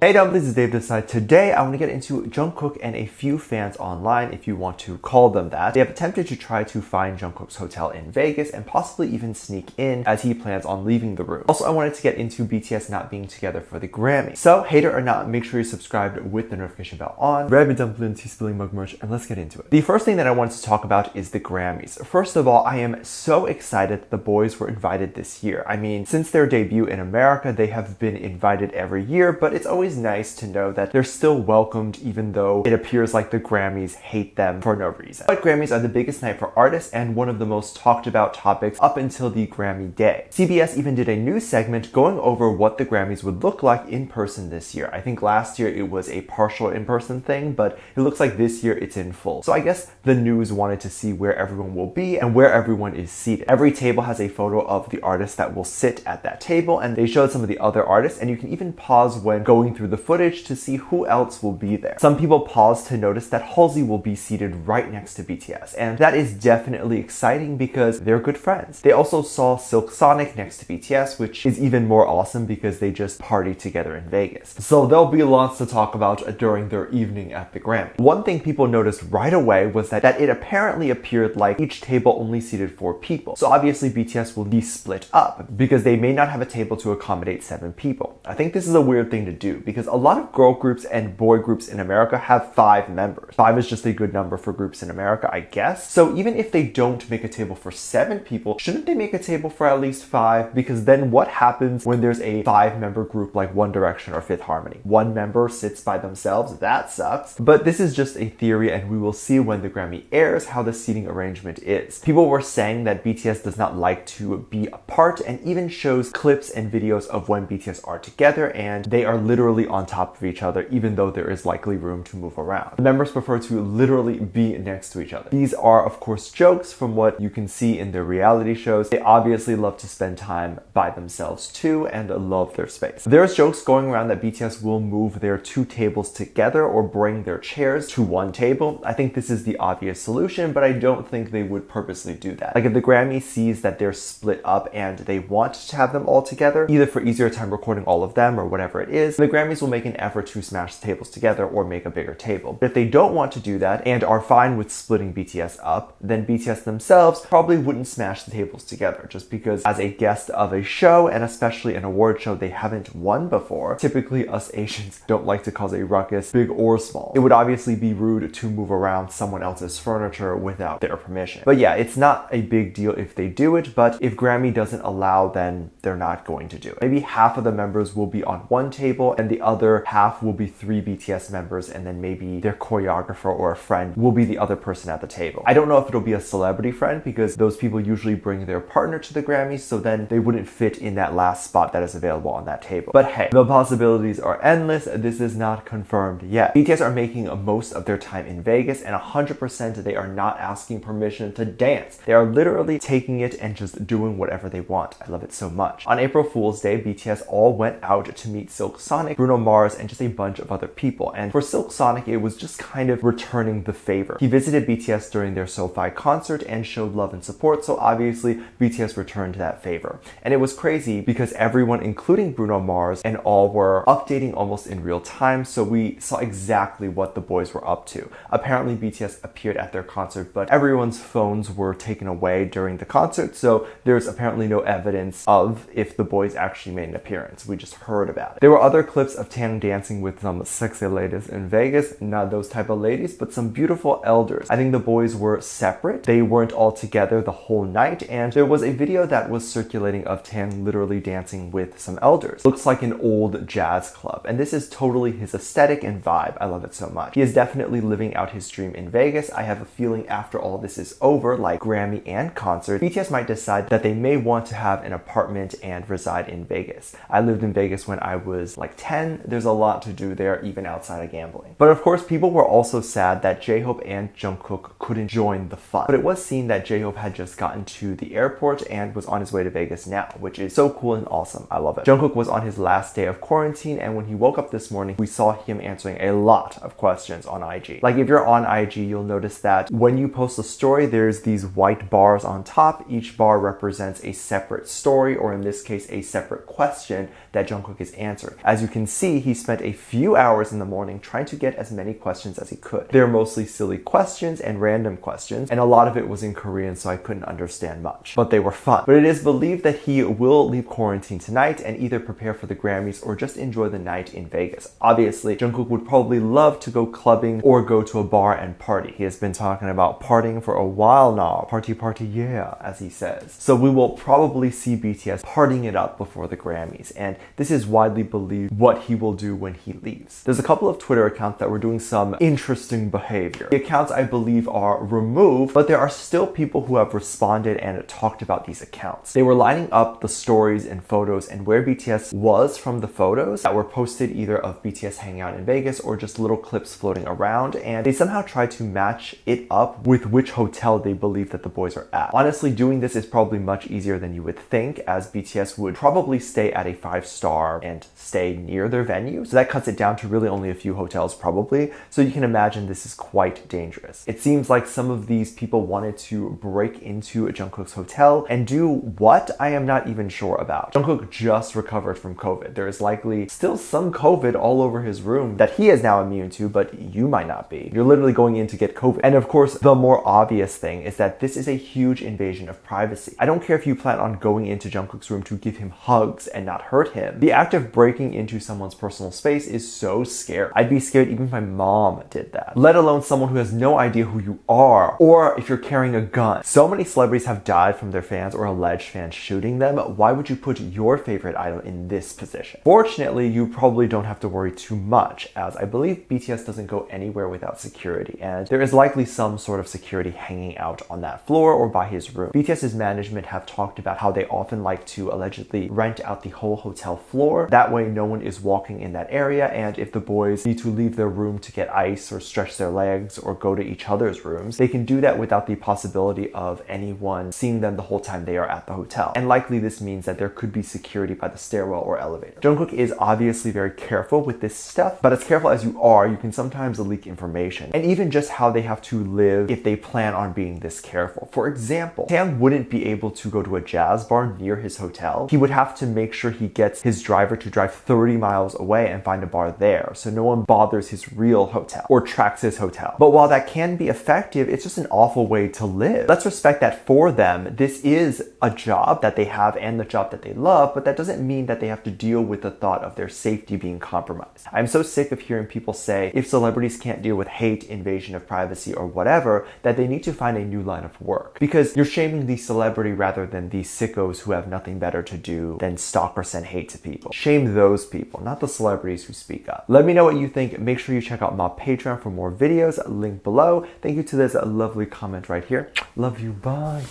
Hey dumplings, this is Dave this side. Today I want to get into Jungkook and a few fans online, if you want to call them that. They have attempted to try to find Jungkook's hotel in Vegas and possibly even sneak in as he plans on leaving the room. Also, I wanted to get into BTS not being together for the Grammy. So, hater or not, make sure you're subscribed with the notification bell on. Grab your dumpling, tea spilling mug merch, and let's get into it. The first thing that I wanted to talk about is the Grammys. First of all, I am so excited that the boys were invited this year. I mean, since their debut in America, they have been invited every year, but it's always nice to know that they're still welcomed even though it appears like the Grammys hate them for no reason. But Grammys are the biggest night for artists and one of the most talked about topics up until the Grammy day. CBS even did a news segment going over what the Grammys would look like in person this year. I think last year it was a partial in-person thing, but it looks like this year it's in full. So I guess the news wanted to see where everyone will be and where everyone is seated. Every table has a photo of the artist that will sit at that table, and they showed some of the other artists, and you can even pause when going through the footage to see who else will be there. Some people paused to notice that Halsey will be seated right next to BTS, and that is definitely exciting because they're good friends. They also saw Silk Sonic next to BTS, which is even more awesome because they just partied together in Vegas. So there'll be lots to talk about during their evening at the Grammy. One thing people noticed right away was that it apparently appeared like each table only seated 4 people. So obviously BTS will be split up because they may not have a table to accommodate 7 people. I think this is a weird thing to do because a lot of girl groups and boy groups in America have 5 members. 5 is just a good number for groups in America, I guess. So even if they don't make a table for 7 people, shouldn't they make a table for at least 5? Because then what happens when there's a 5-member group like One Direction or Fifth Harmony? One member sits by themselves, that sucks. But this is just a theory and we will see when the Grammy airs how the seating arrangement is. People were saying that BTS does not like to be apart and even shows clips and videos of when BTS are together and they are literally on top of each other even though there is likely room to move around. The members prefer to literally be next to each other. These are of course jokes from what you can see in their reality shows. They obviously love to spend time by themselves too and love their space. There's jokes going around that BTS will move their 2 tables together or bring their chairs to one table. I think this is the obvious solution, but I don't think they would purposely do that. Like if the Grammy sees that they're split up and they want to have them all together, either for easier time recording all of them or whatever it is, the Grammys will make an effort to smash the tables together or make a bigger table. But if they don't want to do that and are fine with splitting BTS up, then BTS themselves probably wouldn't smash the tables together just because as a guest of a show and especially an award show they haven't won before, typically us Asians don't like to cause a ruckus, big or small. It would obviously be rude to move around someone else's furniture without their permission. But yeah, it's not a big deal if they do it, but if Grammy doesn't allow, then they're not going to do it. Maybe half of the members will be on one table and the other half will be 3 BTS members and then maybe their choreographer or a friend will be the other person at the table. I don't know if it'll be a celebrity friend because those people usually bring their partner to the Grammys, so then they wouldn't fit in that last spot that is available on that table. But hey, the possibilities are endless. This is not confirmed yet. BTS are making most of their time in Vegas and 100% they are not asking permission to dance. They are literally taking it and just doing whatever they want. I love it so much. On April Fool's Day, BTS all went out to meet Silk Sonic, Bruno Mars, and just a bunch of other people. And for Silk Sonic, it was just kind of returning the favor. He visited BTS during their SoFi concert and showed love and support, so obviously BTS returned that favor. And it was crazy because everyone, including Bruno Mars and all, were updating almost in real time, so we saw exactly what the boys were up to. Apparently BTS appeared at their concert, but everyone's phones were taken away during the concert, so there's apparently no evidence of if the boys actually made an appearance. We just heard about it. There were other clips of Tang dancing with some sexy ladies in Vegas, not those type of ladies, but some beautiful elders. I think the boys were separate. They weren't all together the whole night, and there was a video that was circulating of Tang literally dancing with some elders. Looks like an old jazz club, and this is totally his aesthetic and vibe. I love it so much. He is definitely living out his dream in Vegas. I have a feeling after all this is over, like Grammy and concert, BTS might decide that they may want to have an apartment and reside in Vegas. I lived in Vegas when I was like 10. There's a lot to do there even outside of gambling. But of course, people were also sad that J-Hope and Jungkook couldn't join the fun. But it was seen that J-Hope had just gotten to the airport and was on his way to Vegas now, which is so cool and awesome. I love it. Jungkook was on his last day of quarantine, and when he woke up this morning, we saw him answering a lot of questions on IG. Like if you're on IG, you'll notice that when you post a story, there's these white bars on top. Each bar represents a separate story, or in this case, a separate question that Jungkook is answering. As you can see, he spent a few hours in the morning trying to get as many questions as he could. They're mostly silly questions and random questions, and a lot of it was in Korean, so I couldn't understand much. But they were fun. But it is believed that he will leave quarantine tonight and either prepare for the Grammys or just enjoy the night in Vegas. Obviously, Jungkook would probably love to go clubbing or go to a bar and party. He has been talking about partying for a while now. Party, party, yeah, as he says. So we will probably see BTS partying it up before the Grammys, and this is widely believed what he will do when he leaves. There's a couple of Twitter accounts that were doing some interesting behavior. The accounts, I believe, are removed, but there are still people who have responded and talked about these accounts. They were lining up the stories and photos and where BTS was from the photos that were posted either of BTS hanging out in Vegas or just little clips floating around, and they somehow tried to match it up with which hotel they believe that the boys are at. Honestly, doing this is probably much easier than you would think, as BTS would probably stay at a 5-star and stay near their venue, so that cuts it down to really only a few hotels probably, so you can imagine this is quite dangerous. It seems like some of these people wanted to break into Jungkook's hotel and do what? I am not even sure about. Jungkook just recovered from COVID. There is likely still some COVID all over his room that he is now immune to, but you might not be. You're literally going in to get COVID. And of course, the more obvious thing is that this is a huge invasion of privacy. I don't care if you plan on going into Jungkook's room to give him hugs and not hurt him. The act of breaking into someone's personal space is so scary. I'd be scared even if my mom did that, let alone someone who has no idea who you are, or if you're carrying a gun. So many celebrities have died from their fans or alleged fans shooting them. Why would you put your favorite idol in this position? Fortunately, you probably don't have to worry too much, as I believe BTS doesn't go anywhere without security, and there is likely some sort of security hanging out on that floor or by his room. BTS's management have talked about how they often like to allegedly rent out the whole hotel floor. That way no one is walking in that area, and if the boys need to leave their room to get ice or stretch their legs or go to each other's rooms, they can do that without the possibility of anyone seeing them the whole time they are at the hotel. And likely this means that there could be security by the stairwell or elevator. Jungkook is obviously very careful with this stuff, but as careful as you are, you can sometimes leak information, and even just how they have to live if they plan on being this careful. For example, Taeyang wouldn't be able to go to a jazz bar near his hotel. He would have to make sure he gets his driver to drive 30 miles away and find a bar there, so no one bothers his real hotel or tracks his hotel. But while that can be effective, it's just an awful way to live. Let's respect that for them, this is a job that they have and the job that they love, but that doesn't mean that they have to deal with the thought of their safety being compromised. I'm so sick of hearing people say if celebrities can't deal with hate, invasion of privacy, or whatever, that they need to find a new line of work. Because you're shaming the celebrity rather than the sickos who have nothing better to do than stalk or send hate to people. Shame those people, not the celebrities who speak up. Let me know what you think. Make sure you check out my Patreon for more videos, link below. Thank you to this lovely comment right here. Love you, bye.